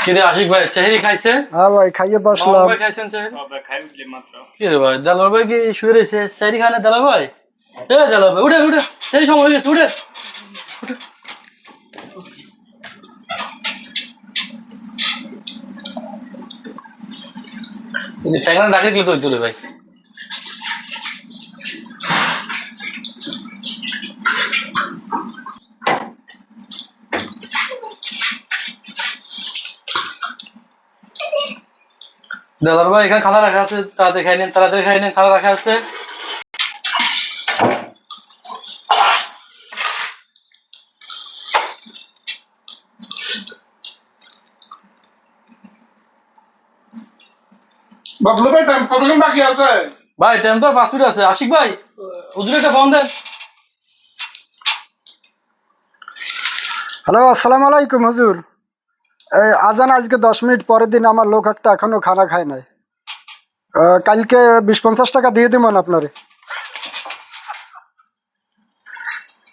কিরে আশিক ভাই সেহরি খাইছেন? হ্যাঁ ভাই খাইয়ে বসলাম। ভাই খাইছেন সেহরি? ভাই খাই উঠলি মাত্র। কিরে ভাই দালাল ভাই কি শুয়ে রয়েছে? সেহরি খানে দালাল ভাই? দালাল ভাই উঠে উঠে, সেই সময় হয়ে গেছে, উঠে উঠে। ফ্যাংরা ডাকে কি তুলে ভাই? দাদার ভাই এখানে খানা রাখা আছে, তাড়াতাড়ি খাই নেন, তাড়াতাড়ি খাই নেন, খানা রাখা আছে। বাবলু ভাই টাইম কতক্ষণ বাকি আছে? ভাই টাইম তো 5 মিনিট আছে। আশিক ভাই হুজুর একটা ফোন দেন। হ্যালো, আসসালামু আলাইকুম হুজুর। এই আজান আজকে 10 মিনিট পরের দিন আমার লোক একটা এখনো খানা খায় নাই। কালকে 20-50 টাকা দিয়ে দেবেন আপনারে।